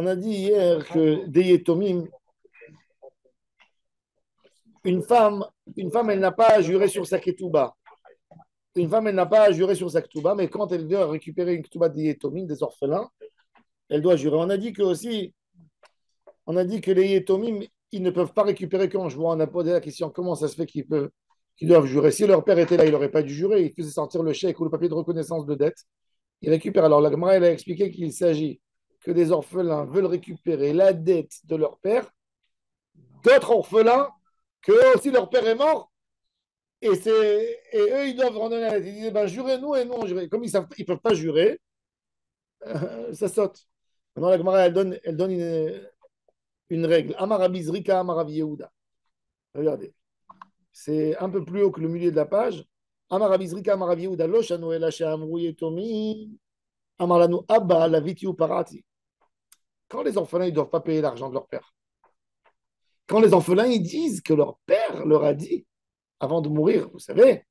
On a dit hier que des Yetomim, une femme, elle n'a pas à jurer sur sa ketouba. Une femme, elle n'a pas à jurer sur sa ketouba, mais quand elle doit récupérer une ketouba des Yetomim, des orphelins, elle doit jurer. On a dit que les Yetomim, ils ne peuvent pas récupérer quand je vois, on a posé la question, comment ça se fait qu'ils doivent jurer? Si leur père était là, il n'aurait pas dû jurer, il faisait sortir le chèque ou le papier de reconnaissance de dette. Il récupère. Alors la Gemara, elle a expliqué qu'il s'agit que des orphelins veulent récupérer la dette de leur père, d'autres orphelins que eux aussi leur père est mort, et eux, ils doivent rendre la dette. Ils disent, ben, jurez-nous et nous, on jure. Comme ils peuvent pas jurer, ça saute. Maintenant, la Gemara, elle donne une règle. Amarabizrika, Amarav Yehuda. Regardez. C'est un peu plus haut que le milieu de la page. Amarabizrika, Amarav Yehuda, lo shanu ela she'amru yetomi, amarlanu abba la vitiu parati. Quand les orphelins ils ne doivent pas payer l'argent de leur père, quand les orphelins ils disent que leur père leur a dit avant de mourir, vous savez,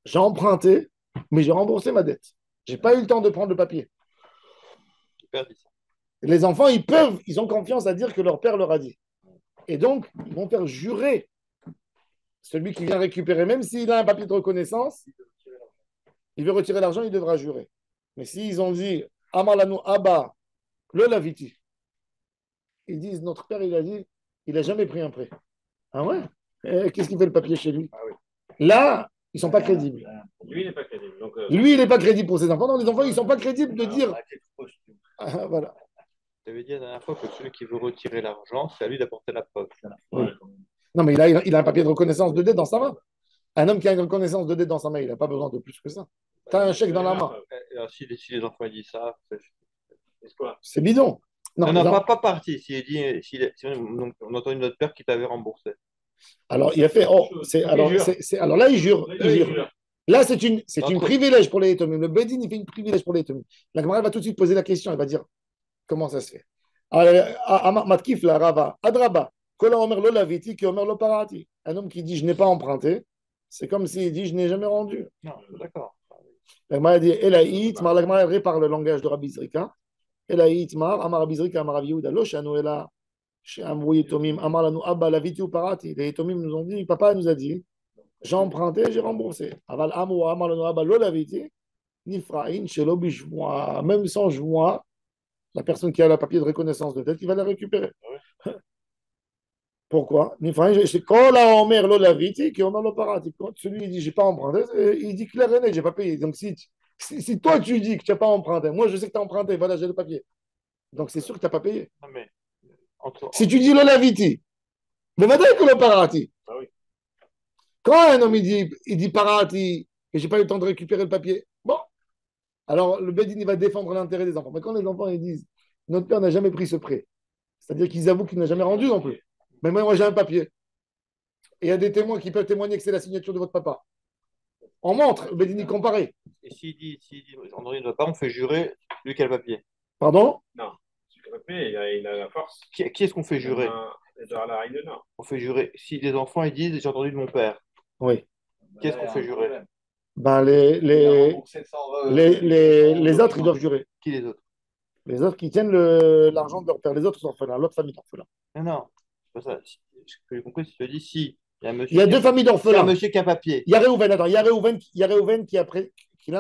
j'ai emprunté, mais j'ai remboursé ma dette. J'ai pas eu le temps de prendre le papier. Les enfants, ils ont confiance à dire que leur père leur a dit. Et donc, ils vont faire jurer celui qui vient récupérer, même s'il a un papier de reconnaissance, il veut retirer l'argent, il devra jurer. Mais s'ils ont dit Amalanu Abba, le Laviti, ils disent notre père, il a dit, il n'a jamais pris un prêt. Ah ouais? Qu'est-ce qu'il fait le papier chez lui? Ah oui. Là, ils ne sont pas crédibles. Lui, il n'est pas crédible. Donc, Lui, il n'est pas crédible pour ses enfants. Non, les enfants, ils ne sont pas crédibles de dire. Voilà. Tu avais dit la dernière fois que celui qui veut retirer l'argent, c'est à lui d'apporter la preuve. Oui. Non, mais il a un papier de reconnaissance de dette dans sa main. Un homme qui a une reconnaissance de dette dans sa main, il n'a pas besoin de plus que ça. Tu as un chèque dans la main. Alors, si les enfants disent ça, c'est bidon. Non, pas parti. Si on entend notre père qui t'avait remboursé. Alors, il a fait. Alors là, il jure. Là, c'est une privilège pour les Etomim. Le Bedin, il fait une privilège pour les Etomim. La Gemara va tout de suite poser la question. Elle va dire comment ça se fait. Matkif la Rava, Adraba, Kola Omer lo laviti, qui Omer lo parati. Un homme qui dit je n'ai pas emprunté, c'est comme s'il dit je n'ai jamais rendu. Non, d'accord. La Gemara dit Elaït, la Gemara répare le langage de Rabbi Zrika. Elaït Mar, Amar Rabbi Zrika, Amar Rabbi Yehuda, Lo Shanu Ela, Amrou Yetomim, Amar Lanu Abba, laviti ou parati. Les Yetomim nous ont dit, papa nous a dit, j'ai emprunté, j'ai remboursé. Aval Amrou, Amar Lanu Abba, Lo laviti, Nifraïn, Shelo Bishmoa, même sans joie, la personne qui a le papier de reconnaissance de dette, il va la récupérer. Pourquoi? C'est quand la Omer lo laviti, qui Omer lo parati. Quand celui il dit j'ai pas emprunté, il dit clair et net, j'ai pas payé. Donc si toi tu dis que tu n'as pas emprunté, moi je sais que tu as emprunté, voilà, j'ai le papier. Donc c'est sûr que tu n'as pas payé. Non, mais si tu dis lo laviti, mais va dire que lo parati. Ah oui. Quand un homme il dit parati et j'ai pas eu le temps de récupérer le papier, bon, alors le Bedin il va défendre l'intérêt des enfants. Mais quand les enfants ils disent notre père n'a jamais pris ce prêt, c'est-à-dire qu'ils avouent qu'il n'a jamais rendu non plus. Mais moi j'ai un papier. Et il y a des témoins qui peuvent témoigner que c'est la signature de votre papa. On montre, le Bedin comparé. Et s'il dit André ne doit pas, on fait jurer lui qui a le papier. Pardon? Non. Le papier, il a la force. Qui est-ce qu'on fait jurer? La règle, non. On fait jurer. Si les enfants ils disent j'ai entendu de mon père. Oui. Qu'est-ce qu'on fait jurer? Ben, les autres, ils doivent jurer. Qui les autres? Les autres qui tiennent l'argent de leur père, les autres orphelins, l'autre famille d'orphelins. Non, c'est pas ça. Ce que j'ai compris, c'est que tu dis si il y a deux familles d'orphelins. Il y a un monsieur qui a un papier. Il y a Réhouven, attends, il y a Réhouven qui a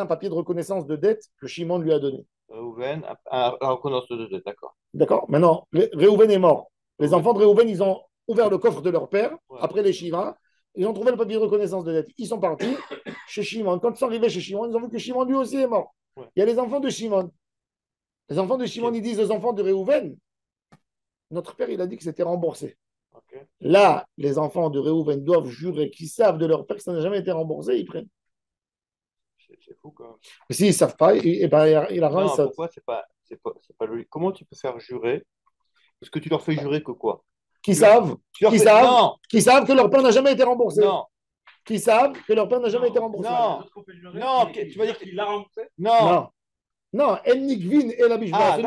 un papier de reconnaissance de dette que Shimon lui a donné. Réhouven a la reconnaissance de dette, d'accord. D'accord. Maintenant, Réhouven est mort. Les enfants de Réhouven, ils ont ouvert le coffre de leur père, après les Shiva. Ils ont trouvé le papier de reconnaissance de dette. Ils sont partis chez Shimon. Quand ils sont arrivés chez Shimon, ils ont vu que Shimon lui aussi est mort. Ouais. Il y a les enfants de Shimon. Les enfants de Shimon, ils disent aux enfants de Réhouven, notre père, il a dit que c'était remboursé. Okay. Là, les enfants de Réhouven doivent jurer qu'ils savent de leur père que ça n'a jamais été remboursé, ils prennent. C'est fou quand même. Mais s'ils ne savent pas, il a rien. Pourquoi c'est pas logique. Comment tu peux faire jurer? Parce que tu leur fais jurer que quoi? Qui savent que leur père n'a jamais été remboursé. Non. Qui savent que leur père n'a jamais été remboursé. Non. Tu vas dire qu'il l'a remboursé? Non. Non, Ennikvin et la Bishma.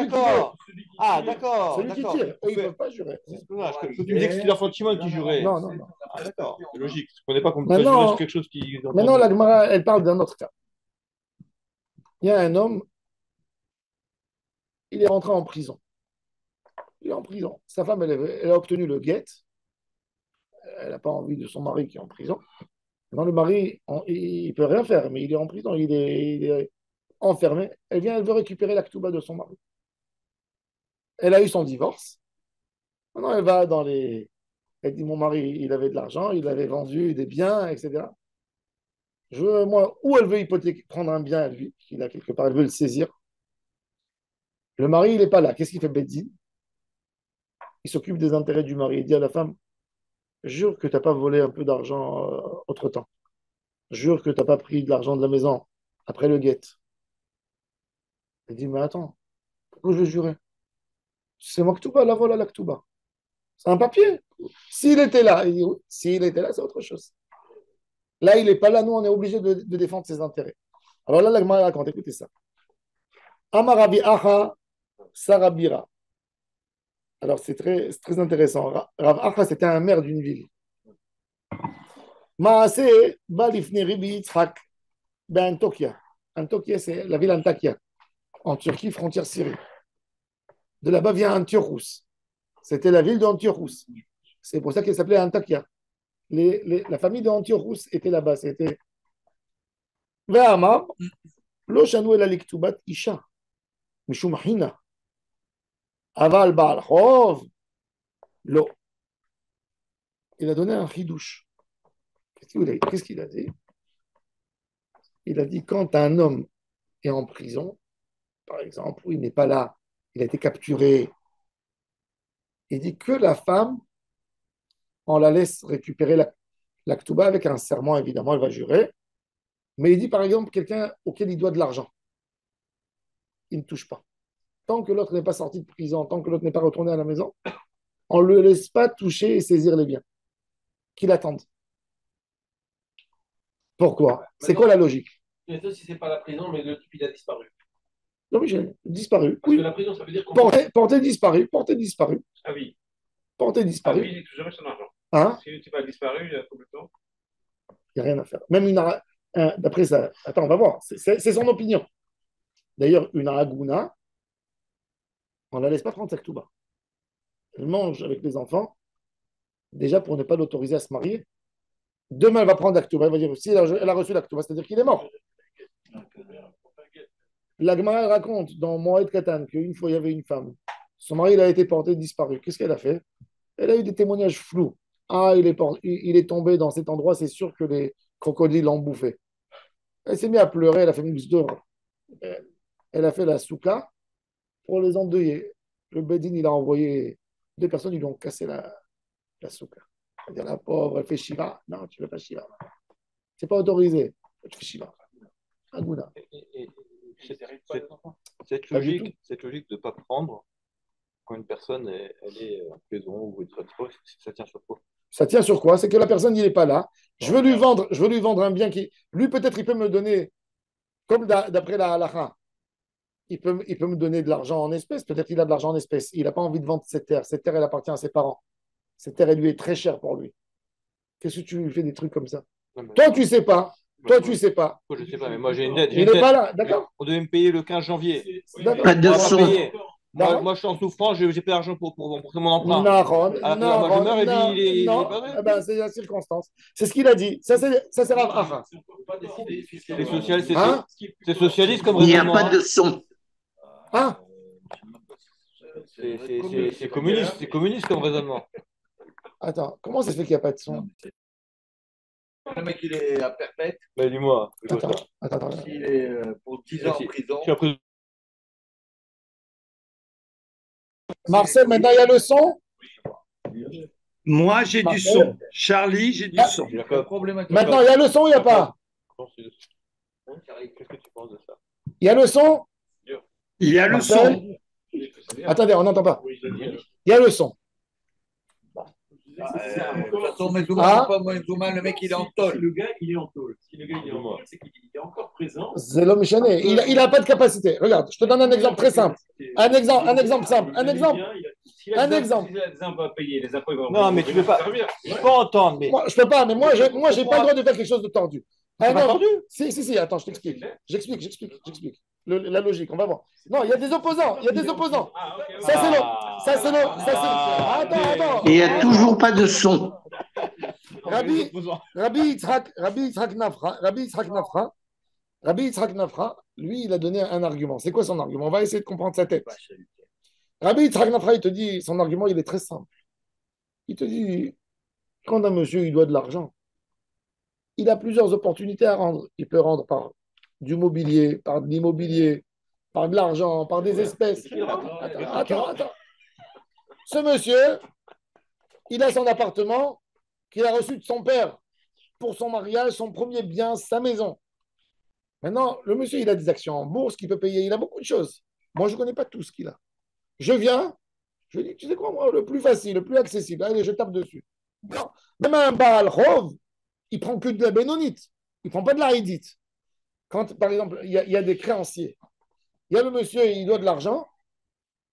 Ah, d'accord. Celui qui tire. Eux, ils ne peuvent pas jurer. Tu me disais que c'est l'enfant de Shimon qui jurait. Non. Ah, d'accord. C'est logique. Je ne connais pas qu'on peut jurer sur quelque chose qui. Maintenant, la Gemara, elle parle d'un autre cas. Il y a un homme, il est rentré en prison. prison. Sa femme, elle a obtenu le guet. Elle n'a pas envie de son mari qui est en prison. Non, le mari, il ne peut rien faire, mais il est en prison, il est enfermé. Elle vient, elle veut récupérer la ketouba de son mari. Elle a eu son divorce. Maintenant, elle va dans les. Elle dit, mon mari, il avait de l'argent, il avait vendu des biens, etc. Moi, ou elle veut hypothéquer, prendre un bien à lui, qu'il a quelque part, elle veut le saisir. Le mari, il n'est pas là. Qu'est-ce qu'il fait, Beddin? Il s'occupe des intérêts du mari. Il dit à la femme, jure que tu n'as pas volé un peu d'argent autre-temps. Jure que tu n'as pas pris de l'argent de la maison après le guet. Elle dit, mais attends, pourquoi je vais jurer? C'est Maktuba, la voilà la Ktuba. C'est un papier. S'il était là, il dit oui. S'il était là, c'est autre chose. Là, il n'est pas là, nous, on est obligé de défendre ses intérêts. Alors là, la Gemara raconte, écoutez ça. Amarabi Acha Sarabira. Alors, c'est très intéressant. Rav Acha, c'était un maire d'une ville. Maaseh Balifne Ribi Yitzhak Antokia. Antokia, c'est la ville Antakya, en Turquie, frontière Syrie. De là-bas vient Antiochus. C'était la ville d'Antiochus. C'est pour ça qu'elle s'appelait Antakya. La famille d'Antiochus était là-bas. C'était Ve'amar, lo shanu el aliktubat isha, mishum hina. Aval ba'al chov, lo. Il a donné un chidouche. Qu'est-ce qu'il a dit? Il a dit quand un homme est en prison, par exemple, où il n'est pas là, il a été capturé, il dit que la femme, on la laisse récupérer la ketouba avec un serment, évidemment, elle va jurer. Mais il dit, par exemple, quelqu'un auquel il doit de l'argent, il ne touche pas. Tant que l'autre n'est pas sorti de prison, tant que l'autre n'est pas retourné à la maison, on ne le laisse pas toucher et saisir les biens. Qu'il attende. Pourquoi? C'est quoi la logique? Mais ça, si c'est pas la prison, mais le type, il a disparu. Non, mais j'ai disparu. Parce Oui. que la prison, ça veut dire qu'on... Porté disparu, porté disparu, Ah oui. porté Ah disparu. oui, il est toujours son argent. Hein? Si tu vas disparu, il y a complètement. Il n'y a rien à faire. Même d'après ça, attends, on va voir. C'est son opinion. D'ailleurs, une Aguna, on ne la laisse pas prendre sa ketouba. Elle mange avec les enfants, déjà pour ne pas l'autoriser à se marier. Demain, elle va prendre la ketouba. Elle va dire, si elle a reçu la ketouba, c'est-à-dire qu'il est mort. La Gemara elle raconte dans Moed Katan qu'une fois, il y avait une femme. Son mari il a été porté disparu. Qu'est-ce qu'elle a fait? Elle a eu des témoignages flous. Ah, il est tombé dans cet endroit, c'est sûr que les crocodiles l'ont bouffé. Elle s'est mise à pleurer, elle a fait une d'or. Elle a fait la souka pour les endeuiller. Le Bedin, il a envoyé deux personnes, ils lui ont cassé la souka. C'est-à-dire la pauvre, elle fait Shiva. Non, tu ne fais pas Shiva. C'est pas autorisé. Tu fais Shiva. Aguna. Cette logique de ne pas prendre quand une personne elle est en prison ou une ça tient sur quoi? Ça tient sur quoi? C'est que la personne n'est pas là. Je veux lui vendre un bien qui. Lui, peut-être, il peut me donner, comme d'après la halakha, il peut me donner de l'argent en espèces. Peut-être qu'il a de l'argent en espèces. Il n'a pas envie de vendre cette terre. Cette terre, elle appartient à ses parents. Cette terre, elle lui est très chère pour lui. Qu'est-ce que tu lui fais des trucs comme ça? Toi, tu ne sais pas. Toi, tu ne sais pas. Moi, je ne sais pas, mais moi, j'ai une dette. Il n'est pas là, d'accord? On devait me payer le 15 janvier. D'accord. Pas de On va pas son. payer. D'accord. Moi, je suis en souffrance, j'ai pas d'argent pour rembourser mon emprunt. Naron, Ah, moi, je meurs et lui, il est non, pas vrai. eh ben, c'est la circonstance. C'est ce qu'il a dit. Ça, c'est Rav Acha. Hein? C'est socialiste comme Il n'y a raisonnement. pas de son. Hein? C'est communiste comme raisonnement. Attends, comment ça se fait qu'il n'y a pas de son? Le mec, il est à perpète. Mais dis-moi. Attends. Il est pour 10 ans en prison. Je suis en prison. Marcel, maintenant, il y a le son? Moi, j'ai du son. Charlie, j'ai du son. Maintenant, il y a le son ou il n'y a pas? Qu'est-ce que tu penses de ça? Il y a le son? Il y a le Marcel? son. Attendez, on n'entend pas. Il y a le son. De toute façon, Mezouma, pas Mezouma, le mec, il est en tôle. Si le gars, il est en tôle. Si le gars, il est en tôle, c'est qu'il est encore présent. C'est l'homme chané. Il n'a pas de capacité. Regarde, je te donne un exemple très simple. Un exemple simple. Un exemple. Un exemple. Si les impôts à payer, les impôts, ils vont. Non, mais tu peux pas. Je peux entendre, mais. Moi, je peux pas, mais moi, j'ai pas le droit de faire quelque chose de tordu. C'est pas tordu. Si, attends, je t'explique. J'explique. la logique. On va voir. Non, il y a des opposants. Il y a des opposants. Ah, ok. Ça, c'est le. Ça, c'est le. Attends. Il n'y a toujours pas de son. Rabbi Yitzhak Nafra, lui, il a donné un argument. C'est quoi son argument? On va essayer de comprendre sa tête. Rabbi Yitzhak Nafra, il te dit, son argument, il est très simple. Il te dit, quand un monsieur, il doit de l'argent, il a plusieurs opportunités à rendre. Il peut rendre par du mobilier, par de l'immobilier, par de l'argent, par des espèces. Attends. Ce monsieur, il a son appartement qu'il a reçu de son père pour son mariage, son premier bien, sa maison. Maintenant, le monsieur, il a des actions en bourse qu'il peut payer. Il a beaucoup de choses. Moi, je ne connais pas tout ce qu'il a. Je viens, je dis, tu sais quoi, moi, le plus facile, le plus accessible, allez, je tape dessus. Non. Même un Baal Rov, il prend que de la bénonite. Il ne prend pas de la haïdite. Quand, par exemple, il y a des créanciers, il y a le monsieur, il doit de l'argent,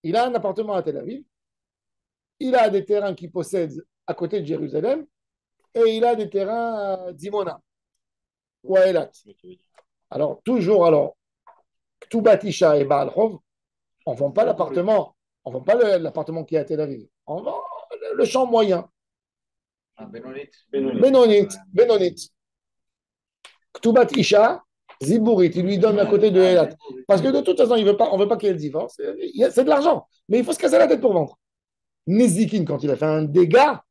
il a un appartement à Tel Aviv, il a des terrains qu'il possède à côté de Jérusalem, et il a des terrains à Dimona ou à Elat. Alors, toujours, Ktubat Isha et Baal Rov, on ne vend pas l'appartement, on ne vend pas l'appartement qui est à Tel Aviv, on vend le champ moyen. Benonit. Ktubat Isha, Zibourit, il lui donne à côté de Elat. Parce que de toute façon, on ne veut pas qu'il y ait le divorce. C'est de l'argent. Mais il faut se casser la tête pour vendre. Nezikin, quand il a fait un dégât,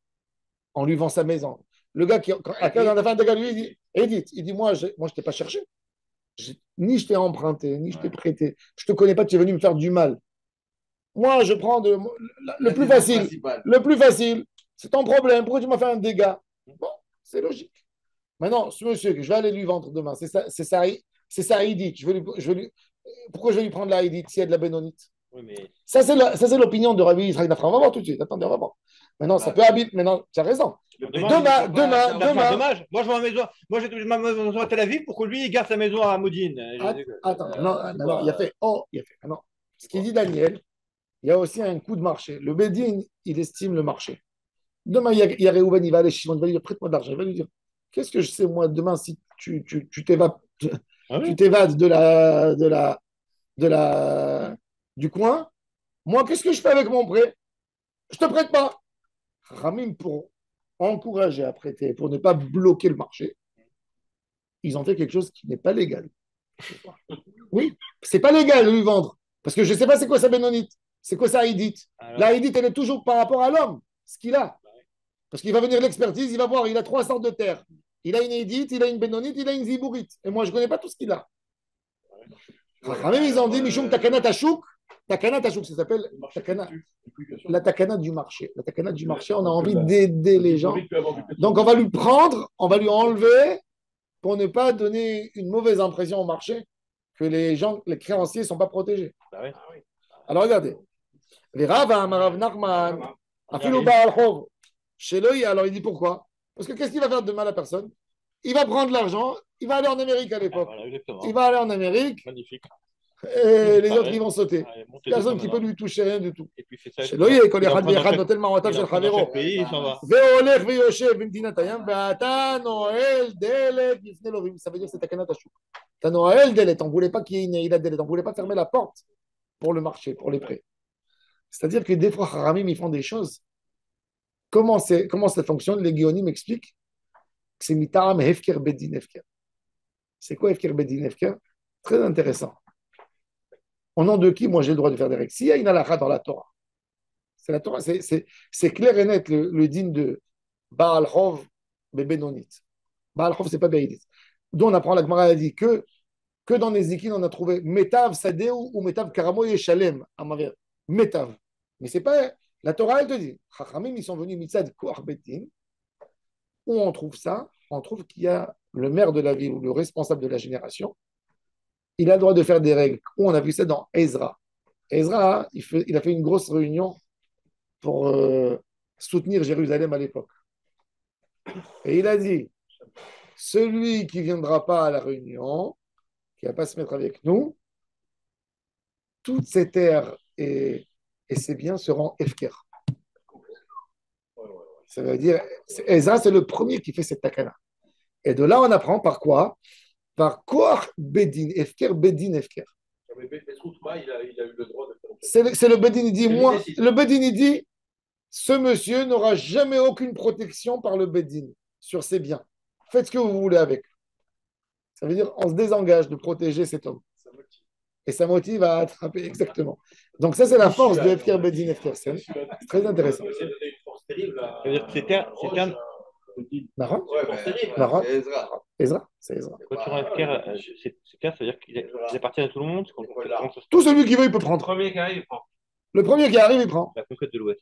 on lui vend sa maison. Le gars qui a fait un dégât, lui, il dit, Edith, il dit, moi, je ne t'ai pas cherché. Ni je t'ai emprunté, ni je t'ai prêté. Je ne te connais pas, tu es venu me faire du mal. Moi, je prends le plus facile. Le plus facile, c'est ton problème. Pourquoi tu m'as fait un dégât? Bon, c'est logique. Maintenant, ce monsieur que je vais aller lui vendre demain, c'est sa haïdite. Pourquoi je vais lui prendre la haïdite s'il y a de la bénonite? Oui, mais... Ça, c'est l'opinion de Rabbi Yitzhak Nafra. On va voir tout de suite. Attendez, on va voir. Maintenant, ça peut habiter. Maintenant, tu as raison. Dommage. Moi, je vends ma maison. Moi, j'ai ma maison à Tel Aviv pour que lui, il garde sa maison à Modine. Attends, non, il a fait. Non. Ce qu'il dit Daniel, il y a aussi un coût de marché. Le Bédine, il estime le marché. Demain, il y a Réhouven, il va aller chez Shimon, il va lui dire prête-moi de l'argent. Il va lui dire qu'est-ce que je sais, moi, demain, si tu t'évades du coin, moi, qu'est-ce que je fais avec mon prêt? Je ne te prête pas. Ramim, pour encourager à prêter, pour ne pas bloquer le marché, ils ont fait quelque chose qui n'est pas légal. Oui, c'est pas légal de lui vendre. Parce que je ne sais pas c'est quoi sa bénonite, c'est quoi sa haïdite. La haïdite, elle est toujours par rapport à l'homme, ce qu'il a. Parce qu'il va venir l'expertise, il va voir, il a 3 sortes de terres. Il a une haïdite, il a une bénonite, il a une zibourite. Et moi, je ne connais pas tout ce qu'il a. Ramim, ils ont dit, Mishum Takana Tachouk, ça s'appelle la takana du marché. La takana du marché, on a envie d'aider les gens. Donc, on va lui prendre, on va lui enlever pour ne pas donner une mauvaise impression au marché que les créanciers ne sont pas protégés. Alors, regardez. Les Rav, Marav Nachman, Afilou Baal Chov, chez lui, alors il dit pourquoi? Parce que qu'est-ce qu'il va faire demain la personne? Il va prendre l'argent, il va aller en Amérique à l'époque. Il va aller en Amérique. Magnifique. Et les autres, ils vont sauter. Personne qui peut lui toucher, rien du tout. Chez lui, il y a des notel marotav shel chavero. Ve'olech ve'yoshev b'mdinat hayam ve'ata noel delet bifnei lovim. Ça veut dire que c'est takanat hashuk. T'as noel delet. On ne voulait pas qu'il y ait une ila delet. On ne voulait pas fermer la porte pour le marché, pour les prêts. C'est-à-dire que des fois, Haramim, ils font des choses. Comment ça fonctionne? Les Guionim m'expliquent que c'est mitam hefker bedin hefker. C'est quoi hefker bedin hefker? Très intéressant. Au nom de qui, moi, j'ai le droit de faire des règles? S'il y a une halakha dans la Torah, c'est la Torah, c'est clair et net le din de Baal Chov Benonit. Baal Chov, c'est pas Beidit. D'où on apprend, la Gemara a dit que dans Nezikin, on a trouvé Metav Sadeu ou Metav Karamo Yeshalem, Amaver. Metav. Mais c'est pas. La Torah, elle te dit, Chachamim, ils sont venus Mitzad Koach Betin. Où on trouve ça? On trouve qu'il y a le maire de la ville ou le responsable de la génération. Il a le droit de faire des règles. On a vu ça dans Ezra. Ezra, il a fait une grosse réunion pour soutenir Jérusalem à l'époque. Et il a dit, celui qui ne viendra pas à la réunion, qui ne va pas se mettre avec nous, toutes ces terres et ses biens seront efker. Ça veut dire, Ezra, c'est le premier qui fait cette takana. Et de là, on apprend par quoi? Par Koach Bedin, Efker, Bedin, Efker. Mais Besroutma, il a eu le droit de faire. C'est le Bedin, il dit, C'est lui moi, décide. le Bedin, il dit, ce monsieur n'aura jamais aucune protection par le Bedin sur ses biens. Faites ce que vous voulez avec. Ça veut dire, on se désengage de protéger cet homme. Et ça motive à attraper, exactement. Donc ça, c'est la force de Efker Bedin Efker Sen. C'est très intéressant. C'est donné une force terrible à. Ça veut dire que c'est un. Marrant Ouais, force terrible. Marrant C'est Ezra. Ezra, c'est Ezra. Quand tu rends FKR, c'est clair, ça veut dire qu'ils appartiennent à tout le monde. Tout celui qui veut, il peut prendre. Premier qui arrive, il prend. Le premier qui arrive, il prend. La conquête de l'Ouest.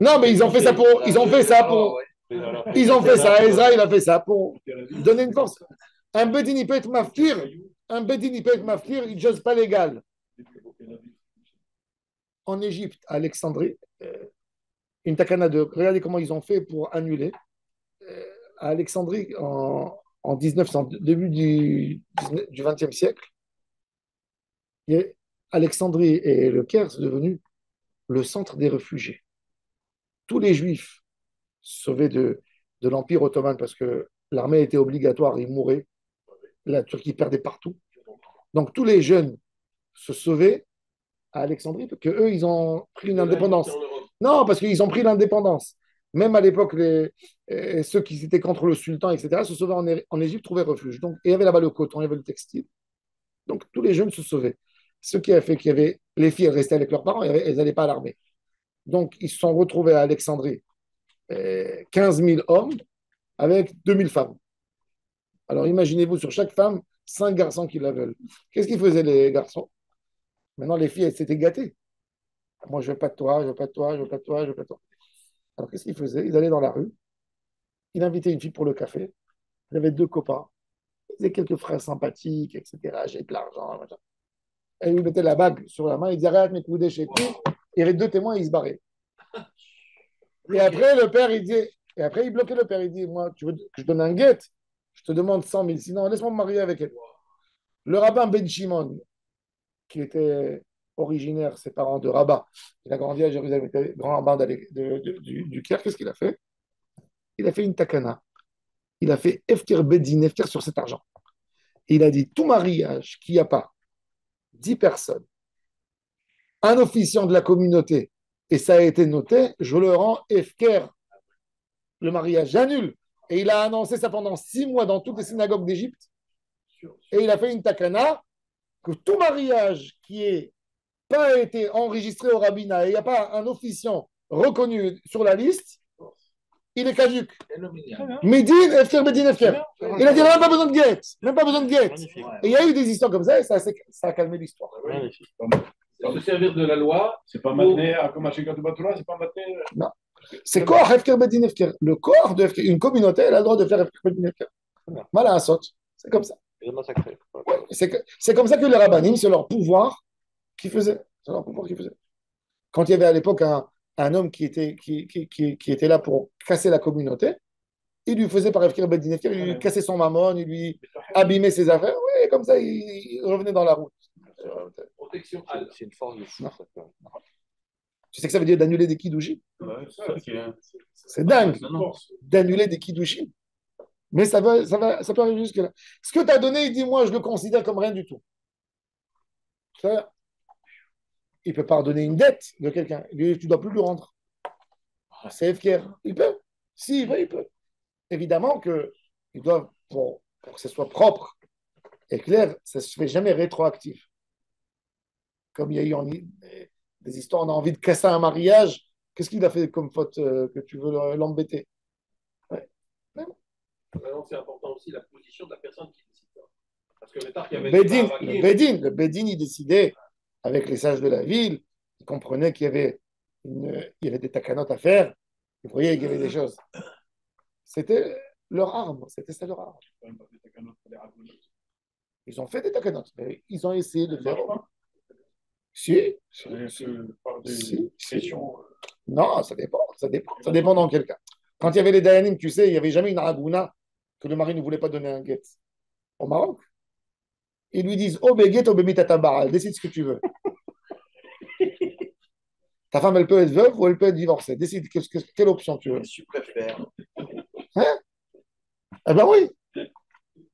Non, mais ils ont fait ça pour. Ils ont fait ça pour. Ils ont fait ça. Ezra, il a fait ça pour donner une force. Un Bedin, il peut être mafkir. Un Bedin, il peut être mafkir, il ne jose pas légal. En Égypte, à Alexandrie, une takana de. Regardez comment ils ont fait pour annuler. À Alexandrie, en 1900, début du XXe siècle, Alexandrie et le Caire sont devenus le centre des réfugiés. Tous les Juifs sauvés de l'Empire ottoman, parce que l'armée était obligatoire, ils mouraient. La Turquie perdait partout. Donc tous les jeunes se sauvaient à Alexandrie, parce qu'eux, ils ont pris une indépendance. Non, parce qu'ils ont pris l'indépendance. Même à l'époque, ceux qui étaient contre le sultan, etc., se sauvaient en Égypte, trouvaient refuge. Donc, et il y avait là-bas le coton, il y avait le textile. Donc tous les jeunes se sauvaient. Ce qui a fait qu'il y avait les filles, elles restaient avec leurs parents, elles n'allaient pas à l'armée. Donc ils se sont retrouvés à Alexandrie, 15 000 hommes avec 2000 femmes. Alors imaginez-vous sur chaque femme, 5 garçons qui la veulent. Qu'est-ce qu'ils faisaient les garçons? Maintenant les filles, elles s'étaient gâtées. Moi, je veux pas de toi, je veux pas de toi, je veux pas de toi, je veux pas de toi. Alors qu'est-ce qu'ils faisaient? Ils allaient dans la rue, ils invitaient une fille pour le café, il y avait 2 copains, ils faisaient quelques frères sympathiques, etc. J'ai de l'argent, machin. Et ils lui mettaient la bague sur la main, ils disaient arrête, mes coups chez tout. Il y avait 2 témoins, ils se barraient. Et après, le père, il dit, et après, il bloquait le père, il dit, moi, tu veux que je donne un guet? Je te demande 100 000, sinon laisse-moi me marier avec elle. Le rabbin Ben Shimon, qui était originaire, ses parents de Rabat, il a grandi à Jérusalem, il était grand rabbin du Caire, qu'est-ce qu'il a fait? Il a fait une takana. Il a fait Efker Bedin, Efker sur cet argent. Et il a dit, tout mariage qui n'y a pas 10 personnes, un officiant de la communauté, et ça a été noté, je le rends Efker. Le mariage, j'annule. Et il a annoncé ça pendant 6 mois dans toutes les synagogues d'Égypte. Et il a fait une takana que tout mariage qui n'a pas été enregistré au rabbinat et il n'y a pas un officiant reconnu sur la liste, il est caduque. Midin, Efker, Bedin, Efker. Il a dit même pas besoin de guette. Même pas besoin de guette. Et il y a eu des histoires comme ça et ça a calmé l'histoire. Se servir de la loi. C'est pas maintenant, comme à Chicago Batura, c'est pas maintenant. Non. C'est corps Efker, Bedin, Efker. Le corps de Efker, une communauté, elle a le droit de faire Efker, Bedin, Efker. Voilà un saute. C'est comme ça. Ouais, c'est comme ça que les rabbinim, c'est leur pouvoir qui faisait. C'est leur pouvoir qui faisait. Quand il y avait à l'époque un homme qui était là pour casser la communauté, il lui faisait par Efker Bedin Efker, il lui cassait son mammon, il lui abîmait ses affaires, oui, comme ça, il revenait dans la route. Protection. C'est une force de fou. Tu sais que ça veut dire d'annuler des kiddushim? C'est dingue, d'annuler des kiddushim. Mais ça peut arriver jusque-là. Ce que tu as donné, il dit, moi, je le considère comme rien du tout. Il peut pardonner une dette de quelqu'un. Tu ne dois plus lui rendre. C'est FKR. Il peut. Si, il peut. Évidemment qu'ils doivent, pour que ce soit propre et clair, ça ne se fait jamais rétroactif. Comme il y a eu des histoires, on a envie de casser un mariage. Qu'est-ce qu'il a fait comme faute que tu veux l'embêter? Ouais. Maintenant, c'est important aussi la position de la personne qui décide. Parce que le Bédine, il décidait avec les sages de la ville, il comprenait qu'il y avait des takanotes à faire, il voyait qu'il y avait des choses. C'était leur arme, c'était ça leur arme. Ils ont fait des takanotes, mais ils ont essayé de faire. Si. Non, ça dépend dans quel cas. Quand il y avait les Dayanim, tu sais, il n'y avait jamais une Ragouna que le mari ne voulait pas donner un guet. Au Maroc, ils lui disent oh béguet, oh bébé tatabaral, décide ce que tu veux. Ta femme, elle peut être veuve ou elle peut être divorcée. Décide quelle option tu veux. Je préfère. Hein? Eh ben oui.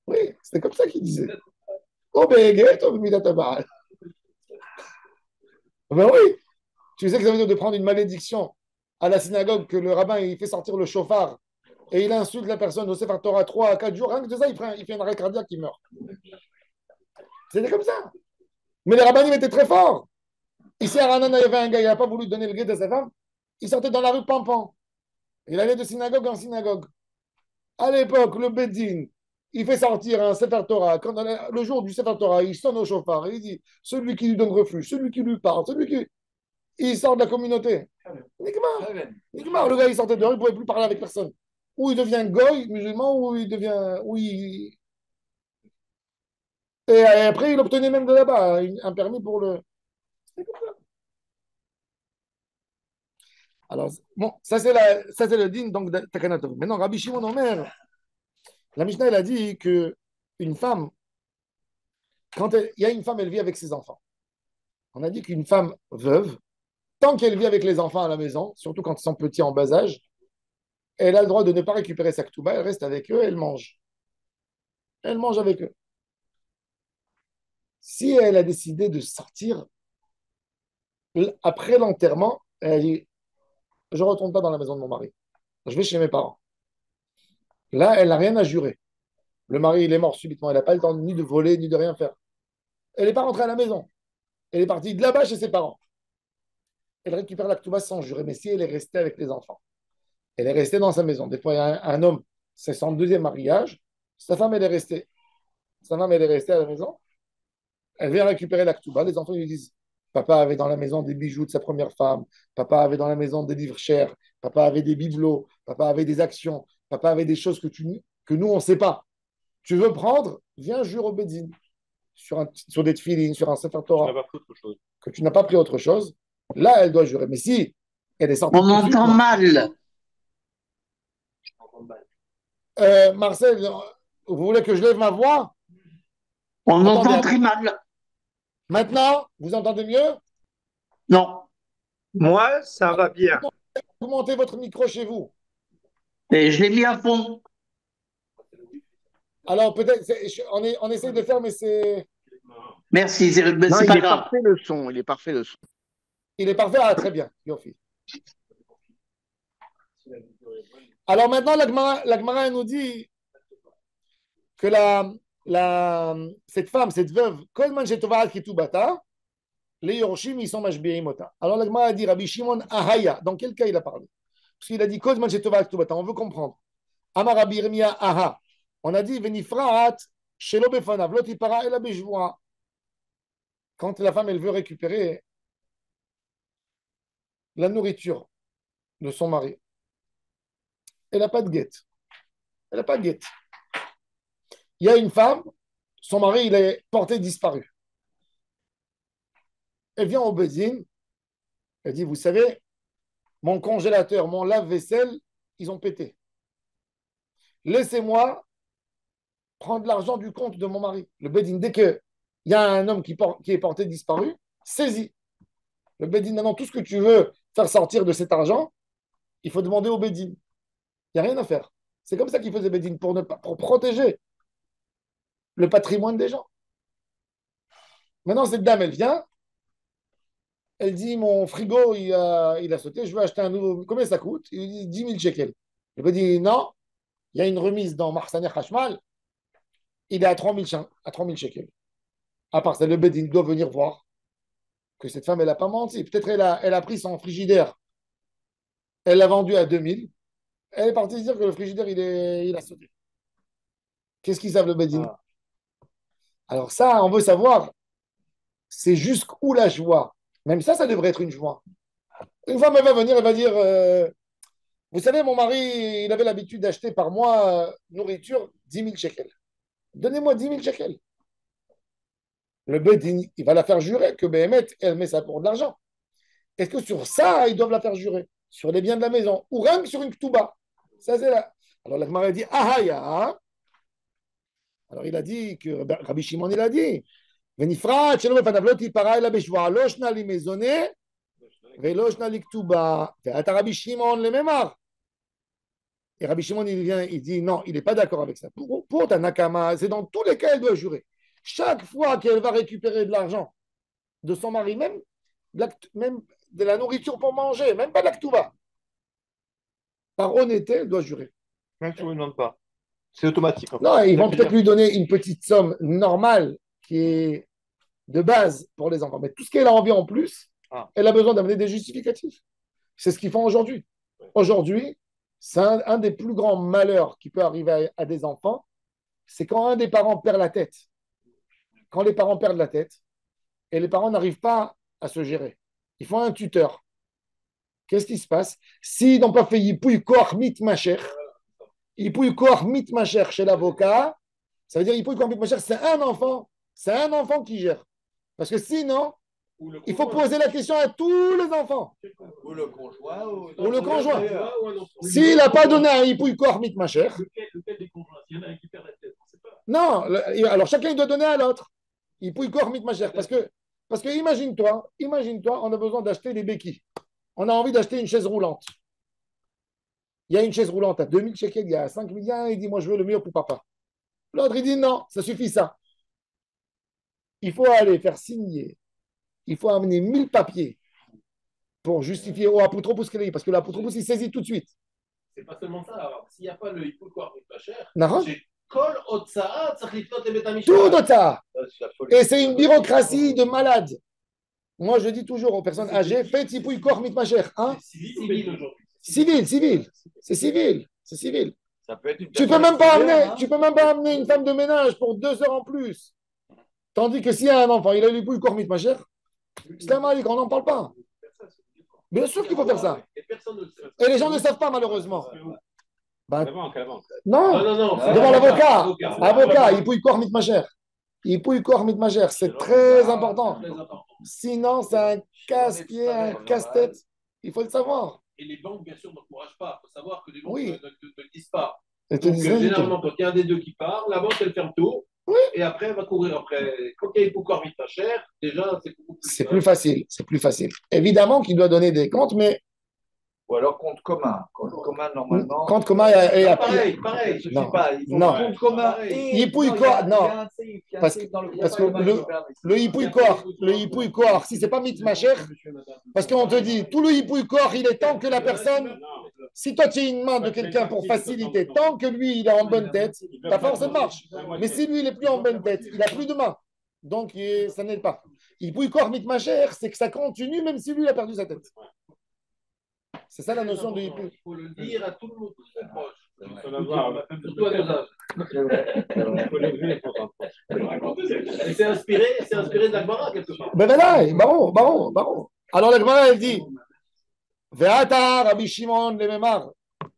Oui, c'était comme ça qu'il disait. Oh béguet, oh bébé tatabaral. Ben oui, tu sais que ça veut dire de prendre une malédiction à la synagogue, que le rabbin il fait sortir le chauffard et il insulte la personne au Sefer Torah 3 à 4 jours. Rien que de ça, il fait un arrêt cardiaque, il meurt. C'était comme ça. Mais les rabbins étaient très forts. Ici, à Ranan, il y avait un gars, il n'a pas voulu donner le guet à sa femme. Il sortait dans la rue Pampan. Il allait de synagogue en synagogue. À l'époque, le Beddin, il fait sortir un Sefer Torah. Le jour du Sefer Torah, il sonne au chauffard et il dit celui qui lui donne refuge, celui qui lui parle, celui qui. Il sort de la communauté. Nigmar. Nigmar. Le gars, il sortait dehors, il ne pouvait plus parler avec personne. Ou il devient goy, musulman, ou il devient. Et après, il obtenait même de là-bas un permis pour le. Alors, bon, ça c'est le din donc de Takanatov. Maintenant, Rabbi Shimon Omer, la Mishnah, elle a dit que une femme, il y a une femme, elle vit avec ses enfants. On a dit qu'une femme veuve, tant qu'elle vit avec les enfants à la maison, surtout quand ils sont petits en bas âge, elle a le droit de ne pas récupérer sa ketouba, elle reste avec eux, elle mange. Elle mange avec eux. Si elle a décidé de sortir après l'enterrement, elle a dit je ne retourne pas dans la maison de mon mari, je vais chez mes parents. Là, elle n'a rien à jurer. Le mari, il est mort subitement, elle n'a pas le temps ni de voler, ni de rien faire. Elle n'est pas rentrée à la maison. Elle est partie de là-bas chez ses parents. Elle récupère la ketouba sans jurer, mais si elle est restée avec les enfants, elle est restée dans sa maison. Des fois, il y a un homme, c'est son deuxième mariage, sa femme, elle est restée. Sa femme, elle est restée à la maison. Elle vient récupérer la ketouba. Les enfants lui disent papa avait dans la maison des bijoux de sa première femme. Papa avait dans la maison des livres chers. Papa avait des bibelots. Papa avait des actions. Papa avait des choses que nous, on ne sait pas. Tu veux prendre? Viens, jure au Bédine. Sur des tefilines, sur un Sefer Torah. Que tu n'as pas pris autre chose. Là, elle doit jurer. Mais si elle est sortie. On entend mal. Marcel, vous voulez que je lève ma voix? On entend très mal. Maintenant, vous entendez mieux? Non. Moi, ça va bien. Vous montez votre micro chez vous. Et je l'ai mis à fond. Alors, peut-être, on essaie de faire, mais c'est. Merci, c'est Non, pas il est grave. parfait le son. Il est parfait le son. Il est parfait? Ah, très bien. Yofi. Alors maintenant, la Gemara, elle nous dit que cette femme, cette veuve, les Yorshim, ils sont mashbirim ota. Alors la Gemara a dit Rabbi Shimon Ahaya. Dans quel cas il a parlé? Parce qu'il a dit Kozman Shetovat Ketubata. On veut comprendre. Amar Rabbi Yirmiyah Aha. On a dit Venifraat Shelo Befanav Lotipara Ela Bejvoa. Quand la femme, elle veut récupérer la nourriture de son mari, elle n'a pas de guette. Elle n'a pas de guette. Il y a une femme, son mari, il est porté disparu. Elle vient au Bézin, elle dit, vous savez, mon congélateur, mon lave-vaisselle, ils ont pété. Laissez-moi prendre l'argent du compte de mon mari. Le Bédine, dès qu'il y a un homme qui est porté disparu, saisis. Le Bédine, maintenant, tout ce que tu veux faire sortir de cet argent, il faut demander au Bédine. Il n'y a rien à faire. C'est comme ça qu'il faisait Bédine, pour protéger le patrimoine des gens. Maintenant, cette dame, elle vient, elle dit, mon frigo, il a sauté, je veux acheter un nouveau. Combien ça coûte? Il dit 10 000 shekels. Le Bédine dit, non, il y a une remise dans Marsaner Hashmal, il est à 3 000 shekels. À part ça, le Bédine doit venir voir que cette femme, elle n'a pas menti. Peut-être elle a pris son frigidaire, elle l'a vendu à 2 000. Elle est partie dire que le frigidaire, il a sauté. Qu'est-ce qu'ils savent, le Bédine? Alors ça, on veut savoir, c'est jusqu'où la joie. Même ça devrait être une joie. Une femme, elle va venir, elle va dire, vous savez, mon mari, il avait l'habitude d'acheter par mois nourriture 10 000 shekels. Donnez-moi 10 000 shekels. Le Bédine, il va la faire jurer que Béhémet, elle met ça pour de l'argent. Est-ce que sur ça, ils doivent la faire jurer? Sur les biens de la maison? Ou rien que sur une ketouba? Ça, c'est là. Alors, la Gemara dit, ah, ya. Alors, il a dit que Rabbi Shimon, il a dit, Venifrat, Shelom Fanavloti, Para, la Beshvoa, Loshna li Mezone, Veloshna li Ktuba. Ata Rabbi Shimon, le Memar. Et Rabbi Shimon, il vient, il dit, non, il n'est pas d'accord avec ça. Pour ta Nakama, c'est dans tous les cas, elle doit jurer. Chaque fois qu'elle va récupérer de l'argent de son mari même, même de la nourriture pour manger, même pas de la ketouba. Par honnêteté, elle doit jurer. Même si on ne demande pas. C'est automatique. En fait. Non, ils vont C'est peut-être lui donner une petite somme normale qui est de base pour les enfants. Mais tout ce qu'elle a envie en plus, elle a besoin d'amener des justificatifs. C'est ce qu'ils font aujourd'hui. Aujourd'hui, c'est un des plus grands malheurs qui peut arriver à des enfants, c'est quand un des parents perd la tête. Quand les parents perdent la tête et les parents n'arrivent pas à se gérer. Ils font un tuteur. Qu'est-ce qui se passe? S'ils n'ont pas fait Yipouy Koach Mit Macher, Yipouy Koach Mit Macher chez l'avocat, ça veut dire Yipouy Koach Mit Macher, c'est un enfant qui gère. Parce que sinon, il faut poser la question à tous les enfants. Ou le conjoint. Ou le conjoint. S'il n'a pas donné un Yipouy Koach Mit Macher. Lequel des conjoints? S'il y en a un qui perd la tête, on ne sait pas. Non, alors chacun il doit donner à l'autre. Yipouy Koach Mit Macher. Parce que imagine-toi, on a besoin d'acheter des béquilles. On a envie d'acheter une chaise roulante. Il y a une chaise roulante à 2000 shekels, il y a 5 millions, il dit moi je veux le meilleur pour papa. L'autre il dit non, ça suffit ça. Il faut aller faire signer, il faut amener 1000 papiers pour justifier au apotropos parce que l'apotropos il saisit tout de suite. C'est pas seulement ça. Alors, s'il n'y a pas le Yipouy Koach Mit Macher, Nahon? j'ai Kol Otsa'a, Tzarich Liftot et Bet HaMishpat. Tout de ça. Et c'est une bureaucratie de malade. Moi, je dis toujours aux personnes âgées, faites Yipouy Koach Mit Macher. Hein? Civil aujourd'hui. Civil. C'est civil. Ça peut être une Tu peux même pas amener une femme de ménage pour 2 heures en plus. Tandis que s'il y a un enfant, il a Yipouy Koach Mit Macher, c'est un mari, on n'en parle pas. Bien sûr qu'il faut faire ça. Et les gens ne savent pas, malheureusement. À la banque. Non, devant l'avocat. Avocat, Yipouy Koach Mit Macher. Yipouy Koach Mit Macher, c'est très important. Sinon, c'est un casse-pied, un casse-tête. Il faut le savoir. Et les banques, bien sûr, n'encouragent pas. Il faut savoir que les banques Oui. ne le disent pas. Et te Donc, disent rien du tout. généralement, quand il y a un des deux qui part, la banque, elle ferme tout. Oui. Et après, elle va courir après. Quand il y a Yipouy Koach Mit Macher, déjà, c'est beaucoup plus. C'est plus facile. Évidemment qu'il doit donner des comptes, mais Ou alors compte commun. Compte commun, normalement. compte commun et après. Pareil. Je Non. sais pas. Il faut Non. compte commun. Et... Yipouy non, il y a- Koach, non. il y a un save, il y a un Parce save dans le- parce il y a que pas le match ouvert, mais le Yipouy Koach, si c'est pas Mit Macher, parce qu'on te dit, tout le Yipouy Koach, il est tant que la personne, si toi tu as une main de quelqu'un pour faciliter, tant que lui il est en bonne tête, ta force elle marche. Mais si lui il est plus en bonne tête, il a plus de main, donc ça n'aide pas. Yipouy Koach Mit Macher, c'est que ça continue même si lui il a perdu sa tête. C'est ça la notion de Yipouy. Il faut le dire à tout le monde, tous ses proches. Surtout à nos âges. Il faut l'élever pour un proche. Et c'est inspiré de l'Agmara, quelque part. Ben voilà, baron. Alors la Gemara elle dit, Ve'ata Rabbi Shimon le Memar.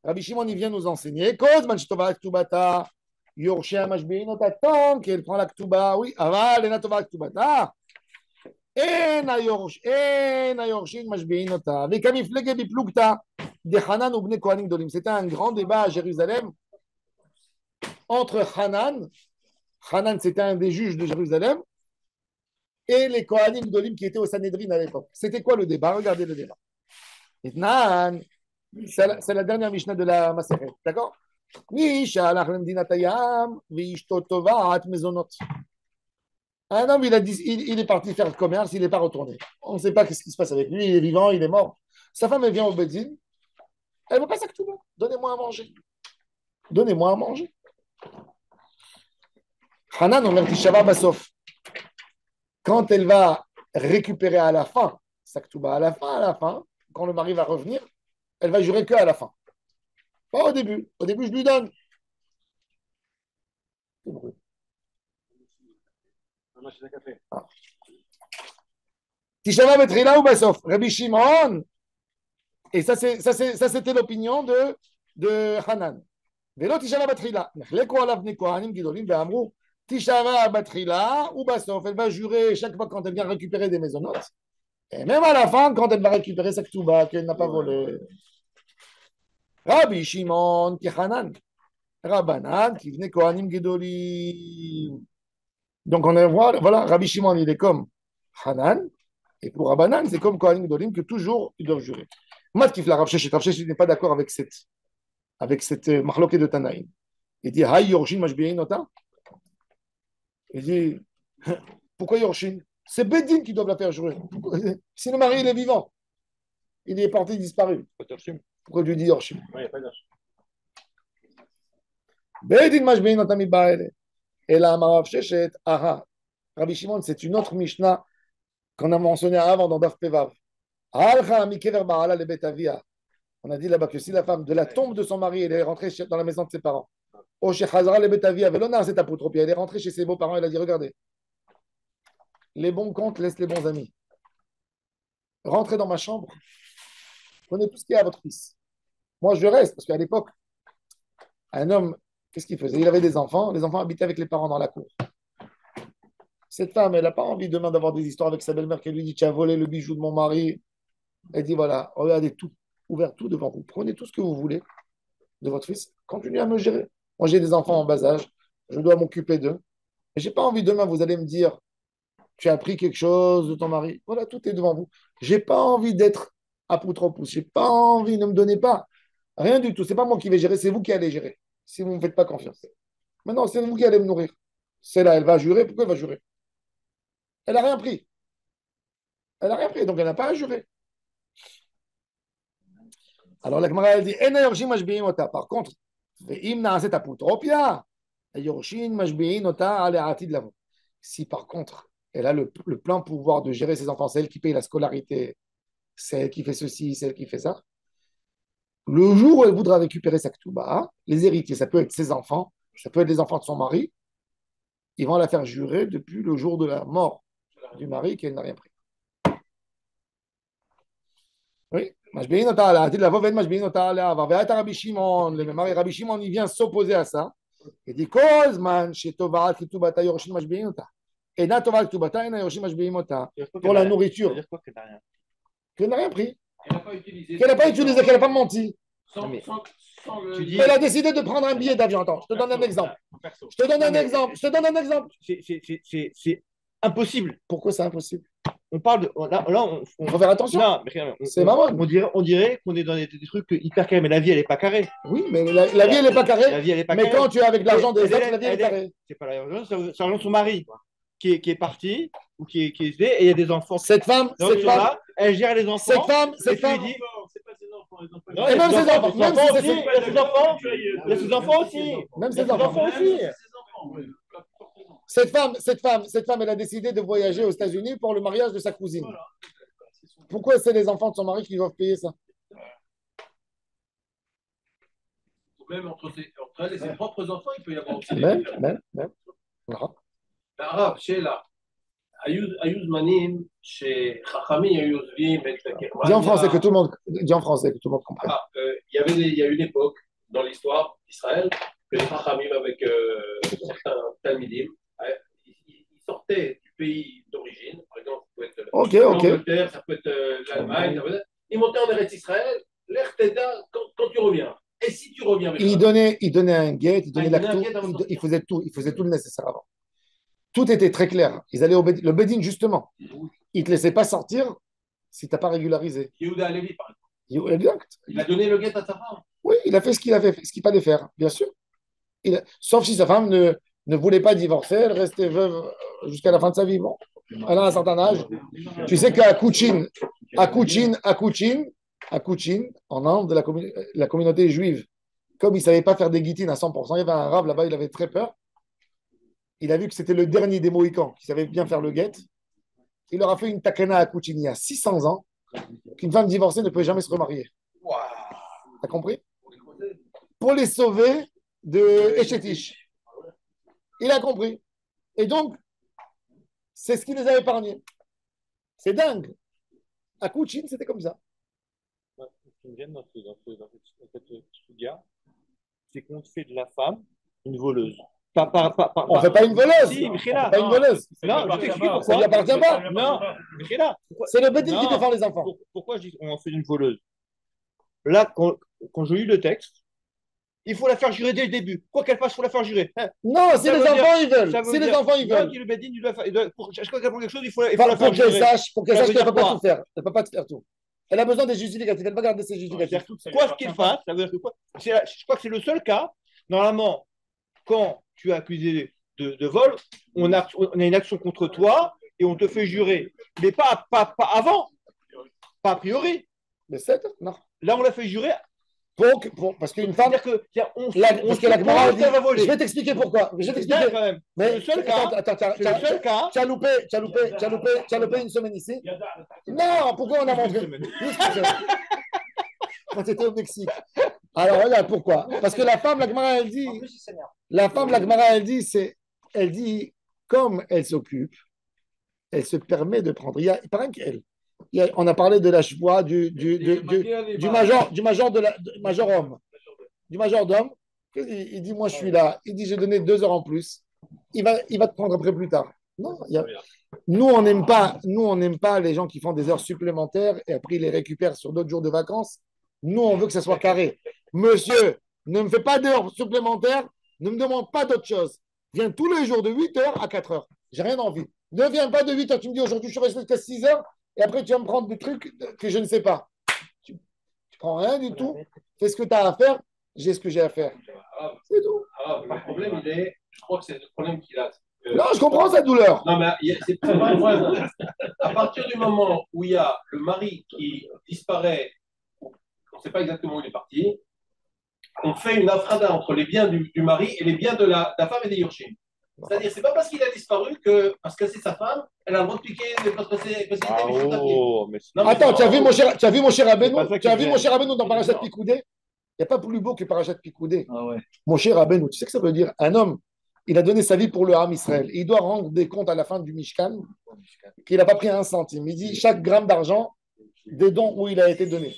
Rabbi Shimon il vient nous enseigner, Kozman Shtova Ktubata, Yorshia Mashbein Otatan, qu'elle prend la Ktuba, oui, Aval Ena Tova Ktubata. אין היורשים משביעין אותה, וכמפלגה בפלוגתא דחנן ובני כהנים גדולים. C'était un grand débat à Jérusalem entre Hanan c'était un des juges de Jérusalem, et les Kohanim Gdolim qui étaient au Sanhedrin à l'époque. C'était quoi le débat? Regardez le débat. C'est la dernière Mishnah de la Maseret, d'accord? מי שהלך למדינת הים ואשתו תובעת מזונות. Un homme, il est parti faire le commerce, il n'est pas retourné. On ne sait pas ce qui se passe avec lui, il est vivant, il est mort. Sa femme, elle vient au Bedin, elle ne veut pas ça que tout le monde. Donnez-moi à manger. Hanan, on leur dit Shabbat Basof. Quand elle va récupérer à la fin, sa ketouba, à la fin, quand le mari va revenir, elle va jurer qu'à la fin. Pas au début. Au début, je lui donne. Tishava Betrila ou Basof, Rabbi Shimon. Et ça c'était l'opinion de Hanan. Velo Tishava Betrila. Nechleko alav bnei kohanim gidolim ve'amru Tishava Betrila ou Basof. Elle va jurer chaque fois quand elle vient récupérer des maisonnotes. Et même à la fin, quand elle va récupérer sa ketouba qu'elle n'a pas volée. Rabbi Shimon qui Hanan. Rabbanan qui venait kohanim gidolim. Donc, on voit, voilà, Rabbi Shimon, il est comme Hanan, et pour Rabbanan, c'est comme Kohanim Gedolim, que toujours, ils doivent jurer. Mat Kifla Rav Sheshet n'est pas d'accord avec cette marloquée de Tanaïm. Il dit, Hay Yorshin Mashbi'in Ota. Il dit, pourquoi Yorshin? C'est Bedin qui doit la faire jurer. Si le mari il est vivant, il est porté disparu. Pourquoi tu dis Yorshim? Ouais, il n'y a pas d'argent. Bedin mashbein otami ba'ele. Et là, Marav Sheshet, aha. Rabbi Shimon, c'est une autre Mishnah qu'on a mentionnée avant dans Daf Pevav. Alcha mikever ba'ala le betavia. On a dit là-bas que si la femme de la tombe de son mari, elle est rentrée dans la maison de ses parents, au Shechazara le betavia, velona c'est apotropie, elle est rentrée chez ses beaux-parents, elle a dit regardez, les bons comptes laissent les bons amis. Rentrez dans ma chambre, prenez tout ce qu'il y a à votre fils. Moi, je reste, parce qu'à l'époque, un homme, qu'est-ce qu'il faisait? Il avait des enfants, les enfants habitaient avec les parents dans la cour. Cette femme, elle n'a pas envie demain d'avoir des histoires avec sa belle-mère qui lui dit tu as volé le bijou de mon mari. Elle dit voilà, regardez tout, ouvert tout devant vous. Prenez tout ce que vous voulez de votre fils, continuez à me gérer. Moi, j'ai des enfants en bas âge, je dois m'occuper d'eux. Et je n'ai pas envie demain, vous allez me dire tu as appris quelque chose de ton mari. Voilà, tout est devant vous. Je n'ai pas envie d'être à Poutropousse. Je n'ai pas envie, ne me donnez pas. Rien du tout. Ce n'est pas moi qui vais gérer, c'est vous qui allez gérer. Si vous ne me faites pas confiance. Maintenant, c'est vous qui allez me nourrir. C'est là, elle va jurer. Pourquoi elle va jurer? Elle n'a rien pris. Elle n'a rien pris, donc elle n'a pas à jurer. Alors la Gemara, elle dit En hayorshim mashbi'in ota. Par contre, ve'im na'aset apotropia, hayorshim mashbi'in ota ale atid lavo. Si par contre, elle a le plein pouvoir de gérer ses enfants, c'est elle qui paye la scolarité, c'est elle qui fait ceci, c'est elle qui fait ça. Le jour où elle voudra récupérer sa ketouba, les héritiers, ça peut être ses enfants, ça peut être les enfants de son mari, ils vont la faire jurer depuis le jour de la mort du mari qu'elle n'a rien pris. Oui, Mashbein ota ala, dit la veuve Mashbein ota ala, va Rabbi Shimon, le mari Rabbi Shimon, il vient s'opposer à ça. Il dit Kozman shetovarat ketubata yoroshin Mashbein ota. Et na tovarat ketubata ena yoroshin Mashbein ota. Pour la nourriture. C'est-à-dire quoi Qu'elle n'a rien pris. Elle n'a pas utilisé. Qu'elle n'a pas utilisé, qu'elle n'a pas menti. Sans le. Tu dis- Elle a décidé de prendre un billet d'avion. Attends, je te donne un exemple. Je te donne un exemple. Je te donne un exemple. C'est impossible. Pourquoi c'est impossible? On parle de. Là, Il faut faire attention. non, mais regarde, C'est marrant. on dirait qu'on est dans des trucs hyper carrés, mais la vie, elle n'est pas carrée. Oui, mais la vie, elle n'est pas La carrée. vie, elle n'est pas Mais carrée. quand tu es avec l'argent des Elle- autres, la vie, elle est elle- carrée. C'est pas l'argent, c'est l'argent de son mari qui est parti ou qui est aidé, et il y a des enfants. Cette femme, Donc, cette femme, là, elle gère les enfants. cette femme, et cette tu lui femme. dis- C'est pas ses enfants, les enfants. Non, Et même ses enfants, même si c'est aussi, il y a ses enfants. Il y a ses enfants aussi. Même Il y a ses enfants. aussi. Cette femme, elle a décidé de voyager aux États-Unis pour le mariage de sa cousine. Pourquoi c'est les enfants de son mari qui doivent payer ça? Même entre elle et ses propres enfants, il peut y avoir aussi des Même. différences. Voilà. הרב, שאלה. היו זמנים שחכמים היו עוזבים את Dis en français que גרמניה. tout le monde, dis en français que tout le monde comprenne. Il y a eu une époque dans l'histoire d'Israël que les Chachamim avec certains Talmidim, ils sortaient du pays d'origine, par exemple, ça peut être Ok. l'Angleterre, ça peut être l'Allemagne, ils montaient en Eretz Israël, l'Er Teda quand tu reviens. Et si tu reviens avec Il donnait un guet, il donnait il donnait un guet l'acte, avant de il sortir. faisait tout le nécessaire avant. Tout était très clair. Ils allaient le Bedin, justement. Il ne te laissait pas sortir si tu n'as pas régularisé. Yehuda Halevi, par exemple. Exact. Il a donné le guet à sa femme. Oui, il a fait ce qu'il fallait faire, bien sûr. Sauf si sa femme ne voulait pas divorcer, elle restait veuve jusqu'à la fin de sa vie. Bon, elle a un certain âge. Tu sais qu'à Kouchin, en Inde, la communauté juive, comme ils ne savaient pas faire des guitines à 100%, il y avait un rave là-bas, il avait très peur. Il a vu que c'était le dernier des Mohicans qui savait bien faire le guet. Il leur a fait une takana à Kouchin il y a 600 ans qu'une femme divorcée ne peut jamais se remarier. T'as compris? Pour les sauver de Echetish. Il a compris. Et donc, c'est ce qui les a épargnés. C'est dingue. À Kouchin, c'était comme ça. Ce qui me gêne dans cette suga, c'est qu'on fait de la femme une voleuse. On ne fait pas une voleuse. Si, On Michela. fait pas une voleuse. Non, je t'explique Ça pourquoi. ne lui appartient pas. Non, Michela. C'est le Bedin qui Non. défend les enfants. Pourquoi je dis on en fait une voleuse? Là, quand je lis le texte, il faut la faire jurer dès le début. Quoi qu'elle fasse, il faut la faire jurer. Non, si Ça les veut dire- enfants ils veulent. Ça veut Si les dire- enfants ils Non, veulent. dit le Bedin, chaque fois qu'elle prend quelque chose, il faut la Pour faire qu'elle jurer. sache, Ça qu'elle veut ne dire peut pas quoi? tout faire. Elle ne peut pas tout faire tout. Elle a besoin des justificatifs. Elle va garder ses justificatifs. Quoi qu'il fasse, ça veut dire que quoi? Je crois que c'est le seul cas. Normalement, quand tu es accusé de vol, on a une action contre toi et on te fait jurer. Mais pas avant, pas a priori. Mais c'est non. Là, on l'a fait jurer. Parce qu'une femme. C'est-à-dire on Parce que la Gemara dit. qu'elle va voler. Je vais t'expliquer pourquoi. Je vais C'est t'expliquer. quand même. Mais C'est le seul cas. attends, C'est le seul cas. tu as loupé une semaine ici. Non, pourquoi on a montré quand tu étais au Mexique. Alors regarde pourquoi. Parce que la femme, la Gemara, elle dit. La femme, la Gemara, elle dit, comme elle s'occupe, elle se permet de prendre. Il paraît qu'elle. On a parlé de la chevoie du majordome. Du majordome. Il dit, moi, je suis là. Il dit, j'ai donné 2 heures en plus. Il va te prendre après plus tard. Non, nous, on n'aime pas les gens qui font des heures supplémentaires et après, ils les récupèrent sur d'autres jours de vacances. Nous, on veut que ça soit carré. Monsieur, ne me fais pas d'heures supplémentaires. Ne me demande pas d'autre chose. Viens tous les jours de 8 heures à 4 heures. J'ai rien envie. Ne viens pas de 8 heures. Tu me dis, aujourd'hui, je suis resté jusqu'à 6 heures. Et après, tu vas me prendre des trucs que je ne sais pas. Tu prends rien du tout. Fais ce que tu as à faire. J'ai ce que j'ai à faire. C'est tout. Le problème, je crois que c'est le problème qu'il a. Non, je comprends sa douleur. Non, mais c'est pas un problème. À partir du moment où il y a le mari qui disparaît, on ne sait pas exactement où il est parti, on fait une afrada entre les biens du mari et les biens de la femme et des Yorshim. C'est-à-dire, c'est pas parce qu'il a disparu que, parce que c'est sa femme, elle a le droit de piquer, parce que c'est Attends, tu as vu mon cher Rabbeinu dans Parashat Pikoudé? Il n'y a pas plus beau que Parashat Pikoudé. Mon cher Rabbeinu, tu sais que ça veut dire? Un homme, il a donné sa vie pour le Ham Israël. Il doit rendre des comptes à la fin du Mishkan, qu'il n'a pas pris un centime. Il dit chaque gramme d'argent des dons où il a été donné.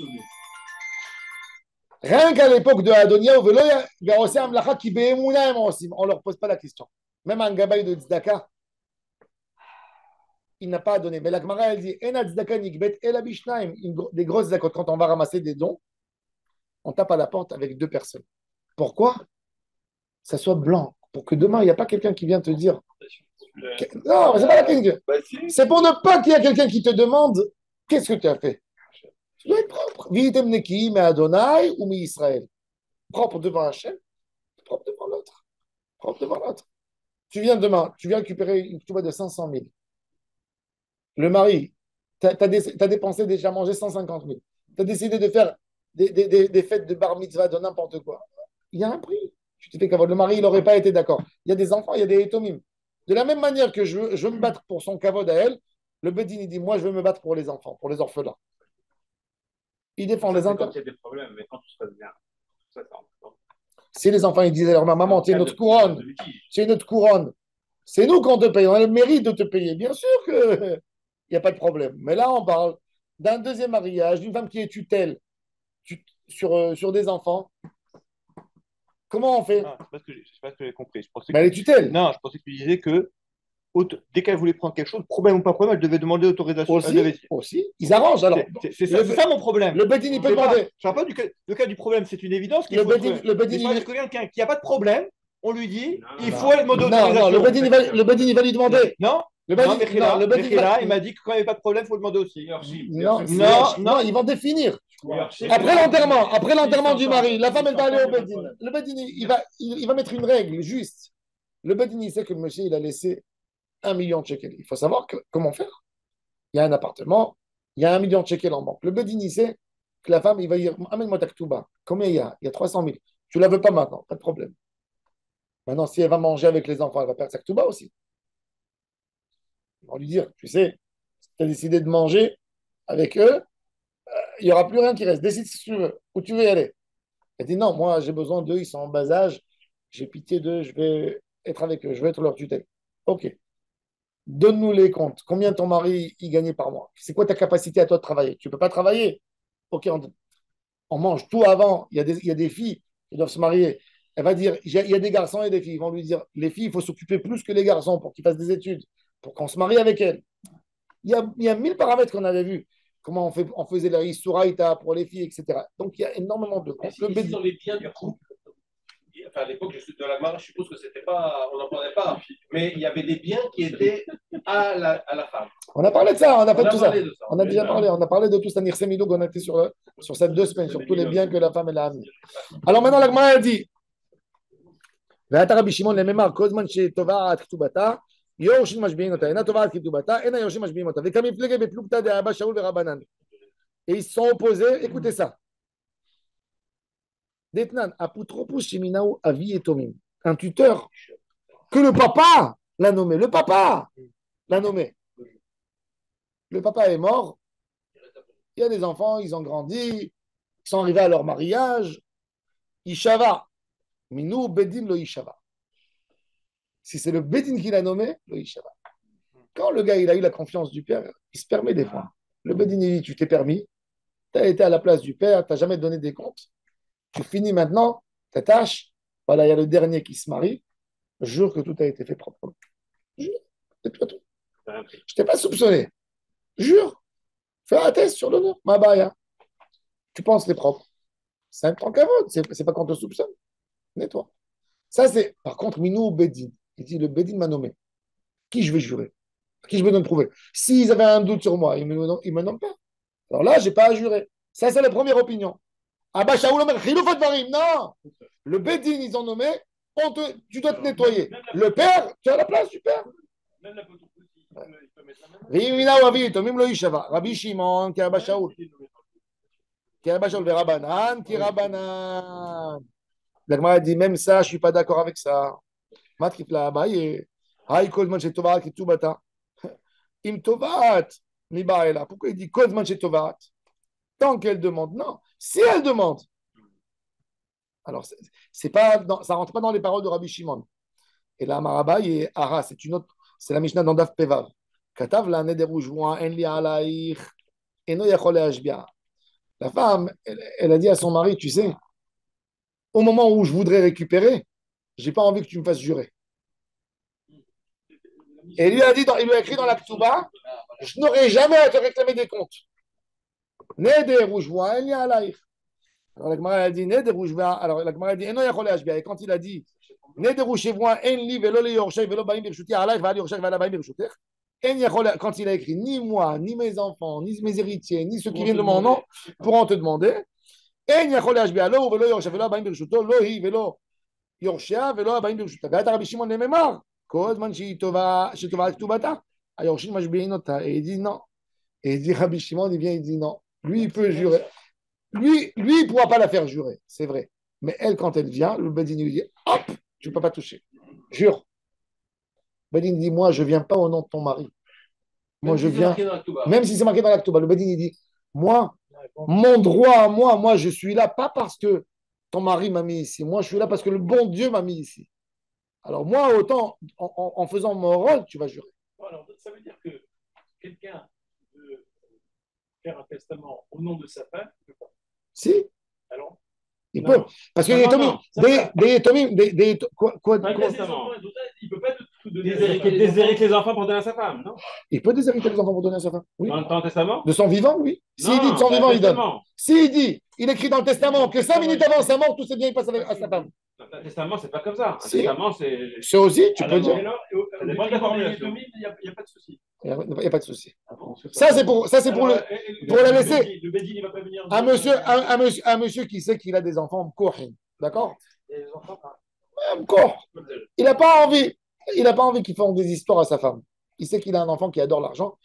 Rien qu'à l'époque de Adonia, on ne leur pose pas la question. Même un gabaï de Tzedaka, il n'a pas donné. Mais la Gemara, elle dit des grosses zakotes. Quand on va ramasser des dons, on tape à la porte avec 2 personnes. Pourquoi? Ça soit blanc. Pour que demain, il n'y a pas quelqu'un qui vient te dire. Non, c'est pas la question. C'est pour ne pas qu'il y ait quelqu'un qui te demande qu'est-ce que tu as fait. Tu dois être propre. Vitem neki, mais Adonai ou mais Israël. Propre devant Hachem, propre devant l'autre. Propre devant l'autre. Tu viens demain, tu viens récupérer une ketouba de 500 000. Le mari, tu as dépensé déjà mangé 150 000. Tu as décidé de faire des fêtes de bar mitzvah, de n'importe quoi. Il y a un prix. Tu t'es fait kavod. Le mari, il n'aurait pas été d'accord. Il y a des enfants, il y a des étomim. De la même manière que je veux me battre pour son kavod à elle, le Bedin, il dit, moi, je veux me battre pour les enfants, pour les orphelins. Il défend les enfants. Quand il y a des problèmes, mais quand tout se passe bien. Ça, c'est important. Si les enfants ils disent à leur maman, c'est notre couronne, c'est notre couronne, c'est nous qu'on te paye, on a le mérite de te payer. Bien sûr qu'il n'y a pas de problème. Mais là, on parle d'un deuxième mariage, d'une femme qui est tutelle sur des enfants. Comment on fait? Non, c'est pas ce que j'ai compris. Je pensais Mais elle est tutelle. Non, je pensais que tu disais que dès qu'elle voulait prendre quelque chose, problème ou pas problème, elle devait demander autorisation. Aussi. Ils arrangent alors. C'est ça mon problème. Le Bedin, il peut demander. Je ne parle pas le cas du problème, c'est une évidence. Le Bedin, quelqu'un qui n'a pas de problème, on lui dit, il faut demander autorisation. Non, le Bedin, il va lui demander. Non. Le Bedin, il m'a dit que quand il n'y avait pas de problème, il faut le demander aussi. Non, ils vont définir. Après l'enterrement du mari, la femme, elle va aller au Bedin. Le Bedin, il va mettre une règle juste. Le Bedin, il sait que le monsieur, il a laissé 1 million de shekels. Il faut savoir comment faire. Il y a un appartement, il y a 1 million de shekels en banque. Le Bedin, il sait que la femme, il va dire amène-moi ta ketouba. Combien il y a? Il y a 300 000. Tu ne la veux pas maintenant, pas de problème. Maintenant, si elle va manger avec les enfants, elle va perdre sa ketouba aussi. Ils vont lui dire tu sais, si tu as décidé de manger avec eux, il n'y aura plus rien qui reste. Décide si tu veux, où tu veux y aller. Elle dit non, moi, j'ai besoin d'eux, ils sont en bas âge, j'ai pitié d'eux, je vais être avec eux, je vais être leur tutelle. Ok. Donne-nous les comptes. Combien ton mari y gagnait par mois? C'est quoi ta capacité à toi de travailler? Tu ne peux pas travailler? Ok, on mange tout avant. Il y a des filles qui doivent se marier. Elle va dire, il y a des garçons et des filles. Ils vont lui dire, les filles, il faut s'occuper plus que les garçons pour qu'ils fassent des études, pour qu'on se marie avec elles. Il y a 1000 paramètres qu'on avait vus. Comment on faisait la Isuraïta pour les filles, etc. Donc, il y a énormément de comptes. Sur les biens du couple. Enfin, à l'époque de la Gemara, je suppose que c'était pas, on n'en parlait pas, mais il y avait des biens qui étaient à la femme. On a parlé de ça, on a fait tout ça. On a déjà parlé, on a parlé de tout ça. Nirsemidou, on a été sur cette 2 semaines, sur tous les biens que la femme elle a amenés. Alors maintenant, la Gemara a dit, יורשים משביעים אותה, אינה תובעת כתובתה, אין היורשים משביעים אותה. וכמפלגה בפלוגתא דאבא שאול ורבנן. Et ils se sont opposés, écoutez ça. Detnan, apotropos sheminaou avi etomim. Un tuteur que le papa l'a nommé. Le papa l'a nommé. Le papa est mort. Il y a des enfants, ils ont grandi, ils sont arrivés à leur mariage. Ishava. Minou bedin lo ishava. Si c'est le bedin qui l'a nommé, lo ishava. Quand le gars il a eu la confiance du père, il se permet des fois. Le bedin il dit tu t'es permis, tu as été à la place du père, tu n'as jamais donné des comptes. Tu finis maintenant ta tâche. Voilà, il y a le dernier qui se marie. Je jure que tout a été fait propre. Jure, c'est pas tout. Je t'ai pas soupçonné. Jure. Fais un test sur l'honneur. Ma baya. Tu penses les propres. C'est un temps qu'avant. C'est pas qu'on te soupçonne. Nettoie. Ça, c'est. Par contre, Minou Bedin. Il dit le Bedin m'a nommé. Qui je vais jurer? Qui je vais me prouver? S'ils avaient un doute sur moi, ils ne me nomment pas. Alors là, je n'ai pas à jurer. Ça, c'est la première opinion. Abba Shaoul Omer, Khilouf Advarim. Non. Le Bedin, ils ont nommé. Tu dois te nettoyer. Le père, tu as la place du père. Même la photo, il peut mettre la main. Vimina ou Avito, Mim lo Ishava. Rabbi Shimon, qui est Abba Shaoul. Qui est Abba Shaoul, Verabanan, qui est Rabanan. La Gemara dit même ça, je ne suis pas d'accord avec ça. Matkif la Abaye. Haï Kodman chez Tovat, qui est Toubata. Im Tovat, mi Baela. Pourquoi il dit Kodman chez Tovat? Tant qu'elle demande, non. Si elle demande. Alors, c'est pas ça ne rentre pas dans les paroles de Rabbi Shimon. Et la Marabaye et Ara, c'est la Mishnah dans Daf Pevav. Katav la neder ujvoin, en li alaïch, eno yachol le'ashbia. La femme, elle a dit à son mari, tu sais, au moment où je voudrais récupérer, j'ai pas envie que tu me fasses jurer. Et il lui a dit, il lui a écrit dans la Ktuba, je n'aurai jamais à te réclamer des comptes. Neder ujvoin, en li alaïch. Alors la Gemara a dit, Neder ujvoin, alors la Gemara a dit, eno yachol le'ashbia. Et quand il a dit, quand il a écrit ni moi, ni mes enfants, ni mes héritiers, ni ceux qui viennent de mon nom pourront te demander. Et il dit non. Et il dit Rabbi Shimon, il vient, il dit non. Lui, il peut jurer. Lui, il ne pourra pas la faire jurer, c'est vrai. Mais elle, quand elle vient, le Bedin lui dit hop, tu ne peux pas toucher. Jure. Bedin dit moi, je ne viens pas au nom de ton mari. Moi, je viens. Même si c'est marqué dans l'Aktuba, le Bedin il dit moi, mon droit à moi, moi, je suis là, pas parce que ton mari m'a mis ici. Moi, je suis là parce que le bon Dieu m'a mis ici. Alors, moi, autant, en faisant mon rôle, tu vas jurer. Alors, ça veut dire que quelqu'un veut faire un testament au nom de sa femme, il ne peut pas. Si. Alors, il peut. Parce que il peut pas tout donner. Déshériter les enfants pour donner à sa femme, non? Il peut déshériter les enfants pour donner à sa femme. Oui. Dans le testament? De son vivant, oui. S'il dit de son vivant, il donne. S'il dit, il écrit dans le testament que 5 minutes avant sa mort, tout c'est bien, il passe à sa femme. Un testament, c'est pas comme ça. Un testament, c'est. C'est aussi, tu peux dire. Il n'y a pas de souci. Il n'y a pas de souci. Ça, c'est pour la laisser. Le Bedin, il va pas venir. Un monsieur qui sait qu'il a des enfants, d'accord? Il n'a pas envie. Il n'a pas envie qu'il fasse des histoires à sa femme. Il sait qu'il a un enfant qui adore l'argent.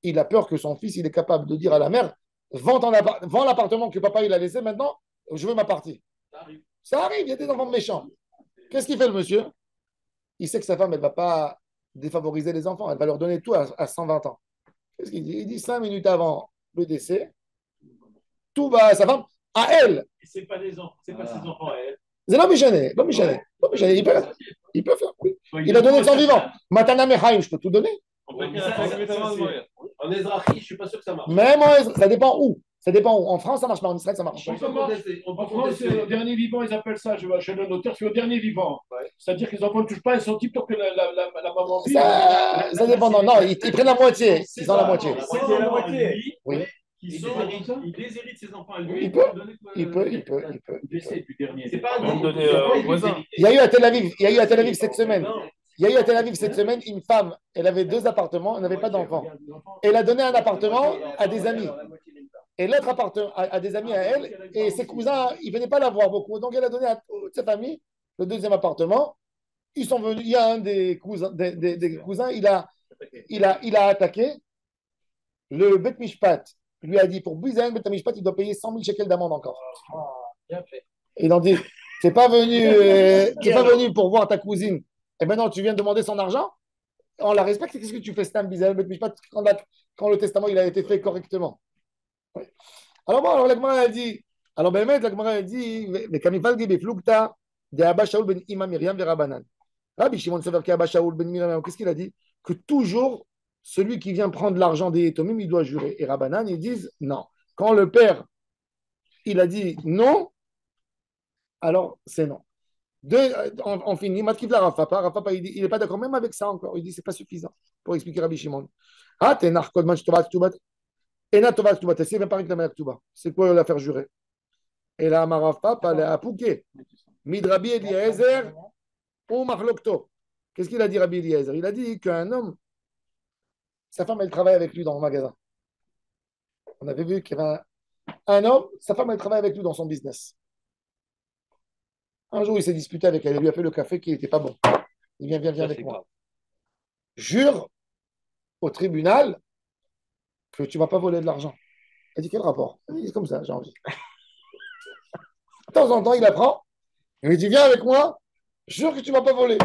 Il a peur que son fils, il est capable de dire à la mère, vends l'appartement que papa il a laissé maintenant, je veux ma partie. Ça arrive, il y a des enfants méchants. Qu'est-ce qu'il fait le monsieur? Il sait que sa femme, elle ne va pas défavoriser les enfants. Elle va leur donner tout à 120 ans. Qu'est-ce qu'il dit? Il dit 5 minutes avant le décès, tout va à sa femme, à elle. C'est pas ses enfants à elle. C'est pas méchané. Il peut faire. Oui. Il a donné de son vivant. Matana Mechaim, je peux tout donner. En Ezrahi, je ne suis pas sûr que ça marche. Même en Ezra, ça dépend où. En France, ça marche pas. En Israël, ça marche pas. En France, c'est le dernier vivant, ils appellent ça, je vais chez le notaire, c'est le dernier vivant. C'est-à-dire que les enfants ne touchent pas, ils sont types tant que la maman vit. Ça dépend. Non, ils prennent la moitié. Ils ont la moitié. La moitié. Oui. Il déshérite ses enfants à lui. Il peut. Décès du dernier. C'est pas un voisin. Il y a eu à Tel Aviv cette semaine. Une femme, elle avait 2 appartements, elle n'avait pas d'enfants. Elle a donné un appartement à des amis. Et l'autre appartement à des amis à elle. Et ses cousins, ils ne venaient pas la voir beaucoup. Donc elle a donné à toute sa famille le 2e appartement. Ils sont venus, il y a un des cousins, des cousins il a attaqué. Le Bet Mishpat lui a dit pour Bizayan Bet Mishpat, il doit payer 100 000 shekels d'amende encore. Bien fait. Et ils ont dit t'es pas venu pour voir ta cousine. Et maintenant, tu viens demander son argent. On la respecte. Qu'est-ce que tu fais, Stam Bizayan Bet Mishpat, quand le testament il a été fait correctement? Oui. Alors bon, alors la Gemara a dit, alors ben la Gemara a dit, mais Kamifal Gibi Flukta de Abba Shaul ben Ima Miriam Verabanan. Rabbi Shimon Sever Abba Shaul ben Miriam, qu'est-ce qu'il a dit? Que toujours celui qui vient prendre l'argent des Etomim, il doit jurer. Et Rabbanan, ils disent non. Quand le père, il a dit non, alors c'est non. On finit. Matkif la Rafapa. Rafapa, il n'est pas d'accord même avec ça encore. Il dit c'est pas suffisant pour expliquer Rabbi Shimon. Ah, t'es narkodman, je te bats, Ena Tova Ktuba, t'essayes même pas réclamer la Ktuba. C'est quoi la faire jurer? Et là, Marav Papa, elle a Pouké. Midrabi Eliezer ou Marlokto. Qu'est-ce qu'il a dit, Rabbi Eliezer? Il a dit qu'un homme, sa femme, elle travaille avec lui dans le magasin. On avait vu qu'il y avait un homme, sa femme, elle travaille avec lui dans son business. Un jour, il s'est disputé avec elle. Il lui a fait le café qui n'était pas bon. Il vient, viens avec moi. Jure au tribunal que tu ne vas pas voler de l'argent. Elle dit, quel rapport? Elle dit, c'est comme ça, j'ai envie. De temps en temps, il apprend. Il lui dit, viens avec moi, jure que tu ne vas pas voler.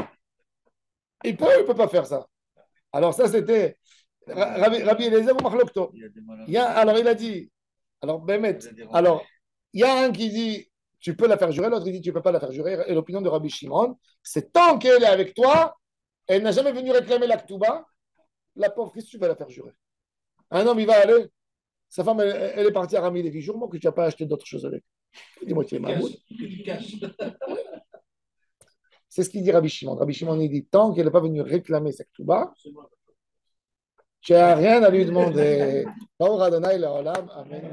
Il peut ou il ne peut pas faire ça? Alors ça, c'était Rabbi Eliezer ou Marlokto. Alors il a dit, alors Bémet, alors il y a un qui dit, tu peux la faire jurer, l'autre il dit, tu ne peux pas la faire jurer. Et l'opinion de Rabbi Shimon, c'est tant qu'elle est avec toi, elle n'a jamais venu réclamer la Ktuba, la pauvre, qu'est-ce que tu vas la faire jurer? Un homme, il va aller, sa femme, elle est partie à Rami Lévi, jure-moi que tu n'as pas acheté d'autres choses avec. Dis-moi, tu es Mahmoud. C'est ce qu'il dit Rabbi Shimon. Rabbi Shimon, il dit, tant qu'elle n'est pas venue réclamer sa Ktuba, tu n'as rien à lui demander. Amen.